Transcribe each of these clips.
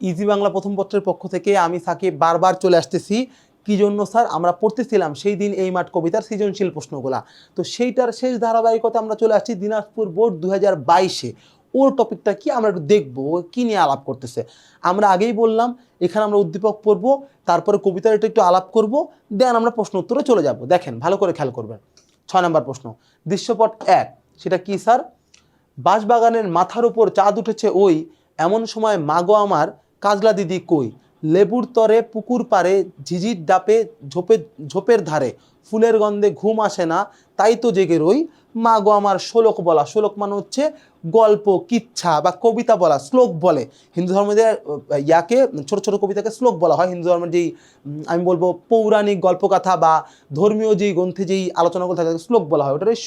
Easy Bangla প্রথম পত্রের পক্ষ থেকে আমি সাকিব বারবার চলে আসতেছি। কি জন্য স্যার? আমরা পড়তেছিলাম সেই দিন এই মাঠ কবিতার সৃজনশীল প্রশ্নগুলা, তো সেইটার শেষ ধারাবাহিকতা আমরা চলে আসছি দিনাজপুর বোর্ড 2022-এ। ওর টপিকটা কি আমরা একটু দেখবো, কি নিয়ে আলাপ করতেছে। আমরা আগেই বললাম এখানে আমরা উদ্দীপক পড়বো, তারপরে কবিতার এটা একটু আলাপ করবো, দেন আমরা প্রশ্ন উত্তরে চলে যাব। দেখেন ভালো করে খেয়াল করবেন। 6 নম্বর প্রশ্ন, দৃশ্যপট 1, সেটা কি স্যার? বাঁশবাগানের মাথার উপর চাঁদ উঠেছে ওই, এমন সময় মাগো আমার কাজলা দিদি কই, লেবুর তরে পুকুর পাড়ে ঝিঝির ডাপে ঝোপের ধারে, ফুলের গন্ধে ঘুম আসে না তাই তো জেগে রই, মাগো আমার শোলক বলা। শোলক মানে হচ্ছে গল্প, কিচ্ছা বা কবিতা বলা, শ্লোক বলে। হিন্দু ধর্মের ইয়াকে ছোট ছোট কবিতাকে শ্লোক বলা হয়। হিন্দু ধর্মের যেই আমি বলবো পৌরাণিক গল্পকথা বা ধর্মীয় যেই গ্রন্থে যেই আলোচনাগুলো থাকে শ্লোক বলা হয়, ওটারই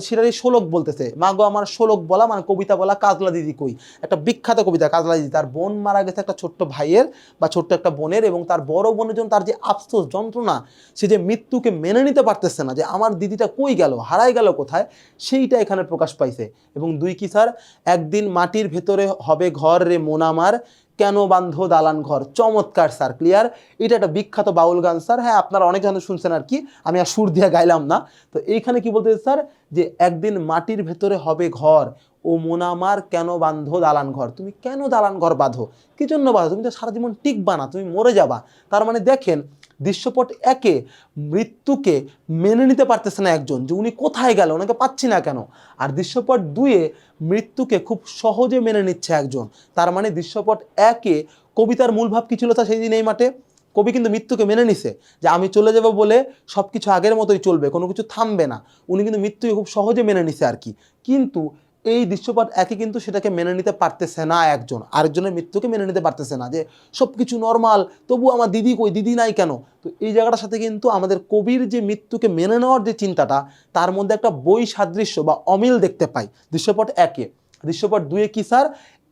সেটারই শোলক বলতেছে। মা গো আমার শোলক বলা মানে কবিতা বলা, কাজলা দিদি কই। একটা বিখ্যাত কবিতা কাজলা দিদি, তার বোন মারা গেছে একটা ছোট্ট ভাইয়ের বা ছোট্ট একটা বোনের, এবং তার বড় বোনের জন্য তার যে আফসোস, যন্ত্রণা, সে যে মৃত্যুকে মেনে নিতে পারতেছে না, যে আমার দিদিটা কই গেল, হারাই গেল কোথায়, সেইটা এখানে প্রকাশ পাইছে। এবং 2 কি স্যার? একদিন মাটির ভেতরে হবে ঘর রে মন আমার, কেন বান্ধো দালান ঘর। চমৎকার স্যার, ক্লিয়ার। এটা একটা বিখ্যাত বাউল গান স্যার। হ্যাঁ, আপনারা অনেক জন শুনছেন আর কি, আমি আর সুর দিয়ে গাইলাম না। তো এইখানে কি বলতে স্যার, যে একদিন মাটির ভেতরে হবে ঘর, ও মন আমার কেন বাঁধো দালান ঘর। তুমি কেন দালান ঘর বাঁধো? কি জন্য বাঁধো? তুমি তো সারা জীবন টিকবা না, তুমি মরে যাবা। তার মানে দেখেন, দৃশ্যপট 1-এ মৃত্যুকে মেনে নিতে পারতেছে না একজন, যে উনি কোথায় গেল, ওনাকে পাচ্ছি না কেন। আর দৃশ্যপট 2-এ মৃত্যুকে খুব সহজে মেনে নিচ্ছে একজন। তার মানে দৃশ্যপট 1-এ কবিতার মূল ভাব কি ছিল তা সেই দিন এই মাঠে? কবি কিন্তু মৃত্যুকে মেনে নিছে, যে আমি চলে যাব বলে সব কিছু আগের মতোই চলবে, কোনো কিছু থামবে না। উনি কিন্তু মৃত্যুকে খুব সহজে মেনে নিছে আর কি। কিন্তু এই দৃশ্যপট 1-এ কিন্তু সেটাকে মেনে নিতে পারতেছে না একজন, আরেকজনের মৃত্যুকে মেনে নিতে পারতেছে না, যে সব কিছু নর্মাল, তবু আমার দিদি কই, দিদি নাই কেন। তো এই জায়গাটার সাথে কিন্তু আমাদের কবির যে মৃত্যুকে মেনে নেওয়ার যে চিন্তাটা, তার মধ্যে একটা বৈসাদৃশ্য বা অমিল দেখতে পাই দৃশ্যপট 1-এ। দৃশ্যপট 2-এ কি স্যার?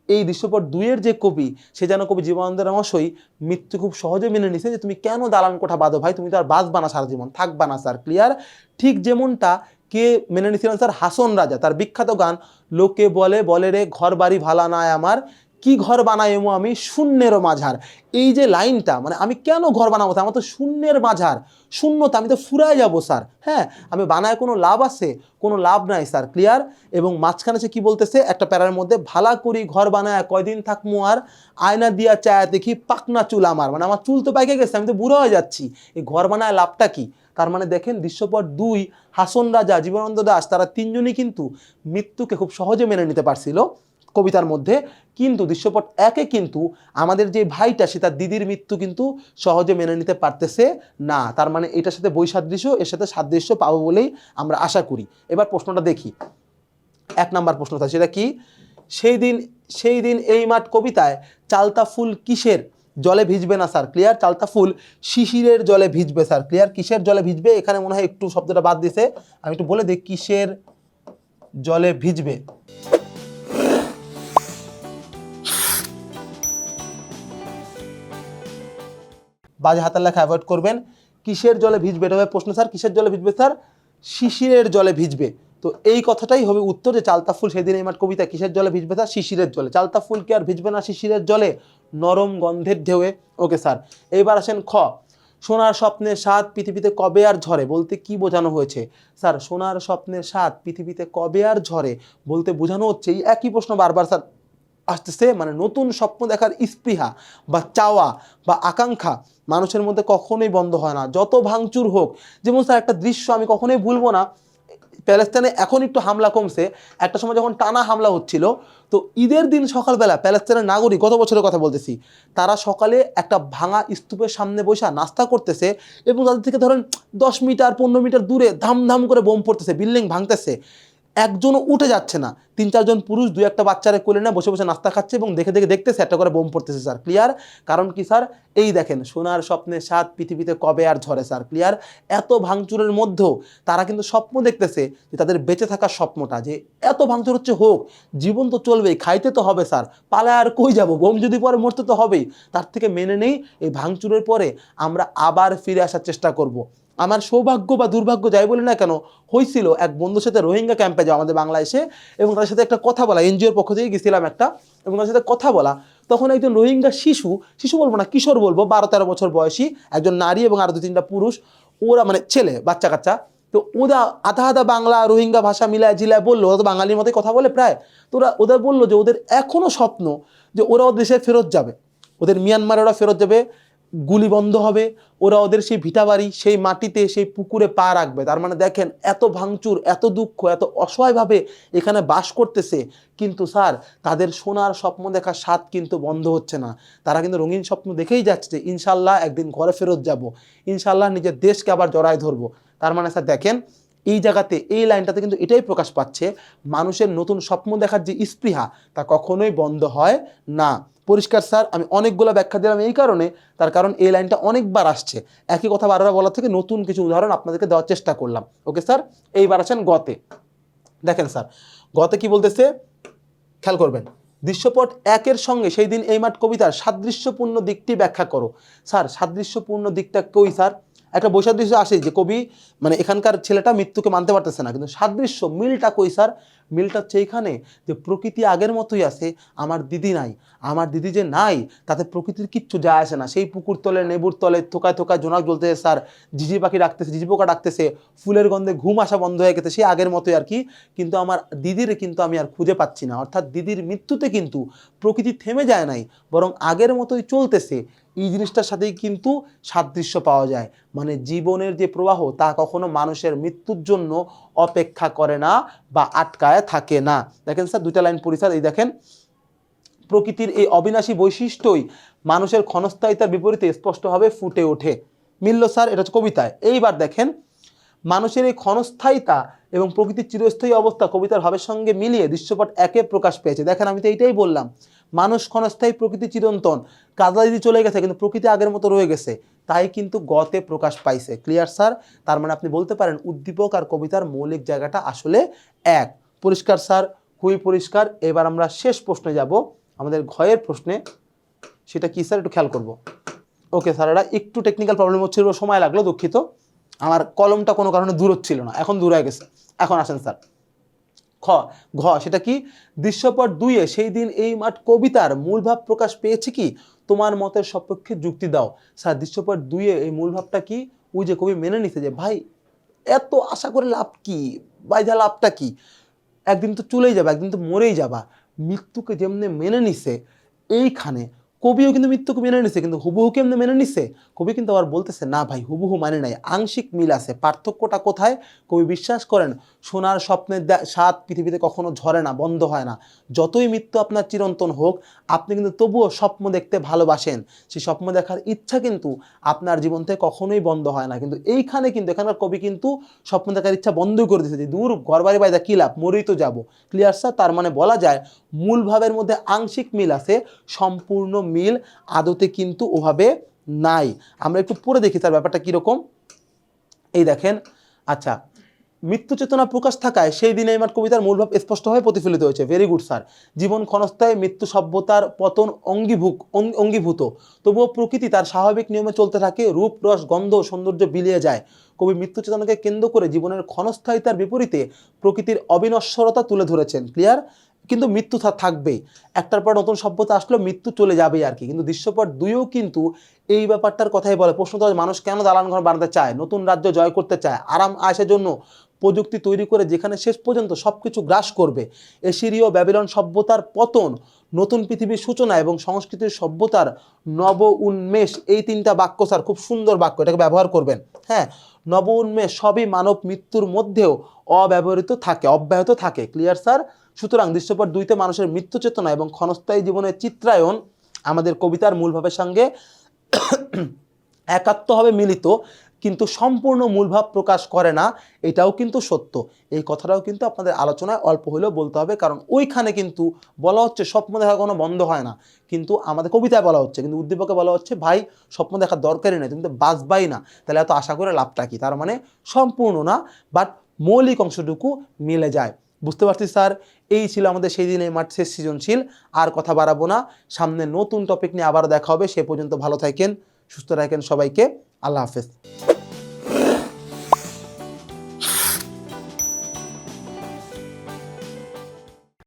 এই দৃশ্যপট 2-এর যে কবি, সে যেন কবি জীবনানন্দ রামাশয় মৃত্যু খুব সহজে মেনে নিছে, যে তুমি কেন দালান কোঠা বাঁধো ভাই, তুমি তো আর বাঁচবা না সারা জীবন, থাকবা না স্যার, ক্লিয়ার। ঠিক যেমনটা কে মেনে নিছিলেন স্যার? হাসন রাজা, তার বিখ্যাত গান লোকে বলে বলে রে ঘর বাড়ি ভালা নাই আমার, কি ঘর বানাইমো আমি শূন্যের মাঝার। এই যে লাইনটা, মানে আমি কেন ঘর বানাবো, আমার তো শূন্যের মাঝার, শূন্যতা, আমি তো ফুরাই যাবো স্যার। হ্যাঁ, আমি বানায় কোনো লাভ আছে? কোনো লাভ নাই স্যার, ক্লিয়ার। এবং মাঝখানে সে কি বলতেছে একটা প্যারার মধ্যে, ভালা করি ঘর বানায় কয়দিন থাকমু আর, আয়না দিয়া চায়া দেখি পাকনা চুল আমার, মানে আমার চুল তো পাইকে গেছে, আমি তো বুড়ো হয়ে যাচ্ছি, এই ঘর বানায় লাভটা কি? তার মানে দেখেন দৃশ্যপট 2, হাসন রাজা, জীবনানন্দ দাশ, তারা তিনজনই কিন্তু মৃত্যুকে খুব সহজে মেনে নিতে পারছিল কবিতার মধ্যে। কিন্তু দৃশ্যপট 1-এ কিন্তু আমাদের যে ভাইটা, সে তার দিদির মৃত্যু কিন্তু সহজে মেনে নিতে পারতেছে না। তার মানে এটার সাথে বৈসাদৃশ্য, এর সাথে সাদৃশ্য পাবো বলেই আমরা আশা করি। এবার প্রশ্নটা দেখি। 1 নাম্বার প্রশ্নটা সেটা কি? সেই দিন এই মাঠ কবিতায় চালতা ফুল কিসের জলে ভিজবে না স্যার? ক্লিয়ার। চালতা ফুল শিশিরের জলে ভিজবে স্যার, ক্লিয়ার। কিসের জলে ভিজবে? এখানে মনে হয় একটু শব্দটা বাদ দিছে, আমি একটু বলে দিই, কিসের জলে ভিজবে। বাজে হাতের লেখা অ্যাভয়েড করবেন। কিসের জলে ভিজবে, এটা হবে প্রশ্ন স্যার। কিসের জলে ভিজবে স্যার? শিশিরের জলে ভিজবে। তো এই কথাটাই হবে উত্তর, যে চালতা ফুল সেদিন এই মাঠ কবিতা কিসের জলে ভিজবে স্যার? শিশিরের জলে। চালতা ফুল কি আর ভিজবে না শিশিরের জলে, নরম গন্ধের ঢেউয়ে? Okay sir. এইবার আসেন খ, সোনার স্বপ্নের স্বাদ পৃথিবীতে কবে আর ঝরে বলতে কি বোঝানো হয়েছে? স্যার, সোনার স্বপ্নের স্বাদ পৃথিবীতে কবে আর ঝরে বলতে বোঝানো হচ্ছে, এই একই প্রশ্ন বারবার স্যার আসতেছে, মানে নতুন স্বপ্ন দেখার স্পৃহা বা চাওয়া বা আকাঙ্ক্ষা মানুষের মধ্যে কখনোই বন্ধ হয় না, যত ভাঙচুর হোক। যেমন স্যার একটা দৃশ্য আমি কখনোই ভুলবো না, প্যালেস্তাইনে এখন একটু হামলা কমছে, একটা সময় যখন টানা হামলা হচ্ছিল, তো ঈদের দিন সকালবেলা প্যালেস্তাইনের নাগরিক, গত বছরের কথা বলতেছি, তারা সকালে একটা ভাঙা স্তূপের সামনে বসে নাস্তা করতেছে, এবং তাদের থেকে ধরেন 10 মিটার 15 মিটার দূরে ধাম করে বোম পড়তেছে, বিল্ডিং ভাঙতেছে, একজনও উঠে যাচ্ছে না, 3-4 জন পুরুষ 2-একটা বাচ্চারা কোলে না বসে বসে নাস্তা খাচ্ছে, এবং দেখতেছে একটা করে বোম পড়তেছে স্যার, ক্লিয়ার। কারণ কি স্যার? এই দেখেন, সোনার স্বপ্নের স্বাদ পৃথিবীতে কবে আর ঝরে স্যার, ক্লিয়ার। এত ভাঙচুরের মধ্যেও তারা কিন্তু স্বপ্ন দেখতেছে, যে তাদের বেঁচে থাকার স্বপ্নটা, যে এত ভাঙচুর হচ্ছে হোক, জীবন তো চলবেই, খাইতে তো হবে স্যার, পালায় আর কই যাব, বোম যদি পরে মরতে তো হবেই, তার থেকে মেনে নেই এই ভাঙচুরের পরে আমরা আবার ফিরে আসার চেষ্টা করব। আমার সৌভাগ্য বা দুর্ভাগ্য যাই বলি না কেন, হয়েছিল এক বন্ধুর সাথে রোহিঙ্গা ক্যাম্পে যাওয়া আমাদের বাংলাদেশে, এবং তার সাথে একটা কথা বলা, এনজিওর পক্ষ থেকে গেছিলাম একটা, এবং তার সাথে কথা বলা। তখন একজন রোহিঙ্গা শিশু, শিশু বলবো না, কিশোর বলবো, 12-13 বছর বয়সী একজন নারী এবং আরো 2-3টা পুরুষ, ওরা মানে ছেলে বাচ্চা কাচ্চা, তো ওরা আধা আধা বাংলা রোহিঙ্গা ভাষা মিলায় জিলায় বললো, ওরা তো বাঙালির মতোই কথা বলে প্রায়, তো ওদের বললো যে ওদের এখনো স্বপ্ন যে ওরা ওদের দেশে ফেরত যাবে, ওদের মিয়ানমারে ওরা ফেরত যাবে, গুলি বন্ধ হবে, ওরা ওদের সেই ভিটাবাড়ি, সেই মাটিতে, সেই পুকুরে পা রাখবে। তার মানে দেখেন এত ভাঙচুর, এত দুঃখ, এত অসহায়ভাবে এখানে বাস করতেছে, কিন্তু স্যার তাদের সোনার স্বপ্ন দেখার স্বাদ কিন্তু বন্ধ হচ্ছে না। তারা কিন্তু রঙিন স্বপ্ন দেখেই যাচ্ছে যে ইনশাল্লাহ একদিন ঘরে ফেরত যাব, ইনশাল্লাহ নিজের দেশকে আবার জড়ায় ধরবো। তার মানে স্যার দেখেন এই জায়গাতে, এই লাইনটাতে কিন্তু এটাই প্রকাশ পাচ্ছে, মানুষের নতুন স্বপ্ন দেখার যে স্পৃহা তা কখনোই বন্ধ হয় না। পরিষ্কার স্যার, আমি অনেকগুলো ব্যাখ্যা দিলাম এই কারণে, তার কারণ এই লাইনটা অনেকবার আসছে, একই কথা বারবার বলার থেকে নতুন কিছু উদাহরণ আপনাদেরকে দেওয়ার চেষ্টা করলাম। ওকে স্যার, এইবার আছেন গতে। দেখেন স্যার গতে কি বলতেছে, খেয়াল করবেন, দৃশ্যপট 1-এর সঙ্গে সেই দিন এই মাঠ কবিতার সাদৃশ্যপূর্ণ দিকটি ব্যাখ্যা করো। স্যার সাদৃশ্যপূর্ণ দিকটা কই স্যার? একটা বৈসাদৃশ্য আসে যে কবি মানে এখানকার ছেলেটা মৃত্যুকে মানতে পারতেছে না, কিন্তু সাদৃশ্য মিলটা কই স্যার? মিলটা হচ্ছে এইখানে যে প্রকৃতি আগের মতোই আছে, আমার দিদি নাই, আমার দিদি যে নাই তাতে প্রকৃতির কিচ্ছু যায় আসে না। সেই পুকুর তলে, নেবুর তলে থোকায় থোকায় জোনাক জ্বলতেছে স্যার, ঝিঝি পাখি ডাকতেছে, ঝিঝি পোকা ডাকতেছে, ফুলের গন্ধে ঘুম আসা বন্ধ হয়ে গেছে, সেই আগের মতোই আর কি, কিন্তু আমার দিদির কিন্তু আমি আর খুঁজে পাচ্ছি না। অর্থাৎ দিদির মৃত্যুতে কিন্তু প্রকৃতি থেমে যায় নাই, বরং আগের মতোই চলতেছে। এই জিনিসটার সাথেই কিন্তু সাদৃশ্য পাওয়া যায়, মানে জীবনের যে প্রবাহ তা কখনো মানুষের মৃত্যুর জন্য অপেক্ষা করে না বা আটকায় থাকে না। দেখেন স্যার দুইটা লাইন পড়ি স্যার, এই দেখেন, প্রকৃতির এই অবিনাশী বৈশিষ্ট্যই মানুষের ক্ষণস্থায়িতার বিপরীতে স্পষ্টভাবে ফুটে ওঠে। মিলল স্যার? এটা হচ্ছে কবিতায়। এইবার দেখেন মানুষের এই ক্ষণস্থায়িতা এবং প্রকৃতির চিরস্থায়ী অবস্থা কবিতার ভাবের সঙ্গে মিলিয়ে দৃশ্যপট 1-এ প্রকাশ পেয়েছে। দেখেন আমি তো এইটাই বললাম, মানুষ ক্ষণস্থায়ী, প্রকৃতি চিরন্তন। কাজলা দিদি চলে গেছে কিন্তু প্রকৃতি আগের মতো রয়ে গেছে, তাই কিন্তু গতে প্রকাশ পাইছে। Clear sir? তার মানে আপনি বলতে পারেন উদ্দীপক আর কবিতার মৌলিক জায়গাটা আসলে এক। পরিষ্কার স্যার? খুবই পরিষ্কার। এবার আমরা শেষ প্রশ্নে যাব, আমাদের ঘয়ের প্রশ্নে। সেটা কি স্যার একটু খেয়াল করব। ওকে স্যার, এটা একটু টেকনিক্যাল প্রবলেম হচ্ছিল, সময় লাগলো, দুঃখিত। আমার কলমটা কোনো কারণে দূর হচ্ছিল না, এখন দূর হয়ে গেছে। এখন আসেন স্যার ঘ, সেটা কি? দৃশ্যপট 2-এ সেই দিন এই মাঠ কবিতার মূল ভাব প্রকাশ পেয়েছে কি? তোমার মতের সপক্ষে যুক্তি দাও। স্যার দৃশ্যপট 2-এ এই মূল ভাবটা কি? ওই যে কবি মেনে নিছে যে ভাই এত আশা করে লাভ কি, বাইধা লাভটা কি, একদিন তো চলেই যাবে, একদিন তো মরেই যাবা। মৃত্যুকে যেমনি মেনে নিছে, এইখানে কবিও কিন্তু মৃত্যুকে মেনে নিছে, কিন্তু হুবহু কেমনে মেনে নিছে? কবি কিন্তু আবার বলতেছে না ভাই হুবহু মানে নাই, আংশিক মিল আছে। পার্থক্যটা কোথায়? কবি বিশ্বাস করেন সোনার স্বপ্নের স্বাদ পৃথিবীতে কখনো ঝরে না, বন্ধ হয় না। যতই মৃত্যু আপনার চিরন্তন হোক, আপনি কিন্তু তবুও স্বপ্ন দেখতে ভালোবাসেন, সেই স্বপ্ন দেখার ইচ্ছা কিন্তু আপনার জীবন থেকে কখনোই বন্ধ হয় না। কিন্তু এইখানে কিন্তু এখানকার কবি কিন্তু স্বপ্ন দেখার ইচ্ছা বন্ধই করে দিয়েছে, যে দূর ঘর বাড়ি বাইদা কী লাভ, মরেই তো যাবো। Clear sir? তার মানে বলা যায় মূল ভাবের মধ্যে আংশিক মিল আছে, সম্পূর্ণ মিল আদতে কিন্তু ওভাবে নাই। আমরা একটু পড়ে দেখি স্যার ব্যাপারটা কীরকম। এই দেখেন, আচ্ছা, মৃত্যু চেতনা প্রকাশ থাকায় সেই দিনে আমার কবিতার মূলভাব স্পষ্টভাবে প্রতিফলিত হয়েছে। Very good sir. জীবন ক্ষণস্থায়ী, মৃত্যু সভ্যতার পতন অঙ্গীভূত, তবুও প্রকৃতি তার স্বাভাবিক নিয়মে চলতে থাকে, রূপ রস গন্ধ সৌন্দর্য বিলিয়ে যায়। কবি মৃত্যু চেতনাকে কেন্দ্র করে জীবনের ক্ষণস্থায়িতার বিপরীতে প্রকৃতির অবিনশ্বরতা তুলে ধরেছেন। ক্লিয়ার? কিন্তু মৃত্যু থাকবেই, একটার পর নতুন সভ্যতা আসলেও মৃত্যু চলে যাবেই আর কি। কিন্তু দৃশ্যপট 2-এও কিন্তু এই ব্যাপারটার কথাই বলে। প্রশ্ন তো মানুষ কেন দালান ঘর বানাতে চায়, নতুন রাজ্য জয় করতে চায়, আরাম আয়েশের জন্য প্রযুক্তি তৈরি করে যেখানে শেষ পর্যন্ত সব কিছু গ্রাস করবে। এশিরীয় ব্যাবিলন সভ্যতার পতন, নতুন পৃথিবীর সূচনা এবং সংস্কৃতির সভ্যতার নব উন্মেষ, এই 3টা বাক্য স্যার খুব সুন্দর বাক্য, এটাকে ব্যবহার করবেন। হ্যাঁ, নব উন্মেষ সবই মানব মৃত্যুর মধ্যেও অব্যাহত থাকে। Clear sir? সুতরাং দৃশ্যপট 2-তে মানুষের মৃত্যু চেতনা এবং ক্ষণস্থায়ী জীবনের চিত্রায়ন আমাদের কবিতার মূলভাবের সঙ্গে একাত্মভাবে মিলিত, কিন্তু সম্পূর্ণ মূলভাব প্রকাশ করে না, এটাও কিন্তু সত্য। এই কথাটাও কিন্তু আপনাদের আলোচনায় অল্প হলেও বলতে হবে, কারণ ওইখানে কিন্তু বলা হচ্ছে স্বপ্ন দেখা কোনো বন্ধ হয় না, কিন্তু আমাদের কবিতায় বলা হচ্ছে, কিন্তু উদ্দীপকে বলা হচ্ছে ভাই স্বপ্ন দেখার দরকারই নেই, তুমি তো বাঁচবাই না, তাহলে এত আশা করে লাভটা কি? তার মানে সম্পূর্ণ না, বাট মৌলিক অংশটুকু মিলে যায়। বুঝতে পারছি স্যার? এই ছিল আমাদের সেই দিন এই মাঠ শেষ সৃজনশীল। আর কথা বাড়াবো না, সামনে নতুন টপিক নিয়ে আবারও দেখা হবে। সে পর্যন্ত ভালো থাকেন, সুস্থ রাখেন সবাইকে। আল্লাহ হাফেজ।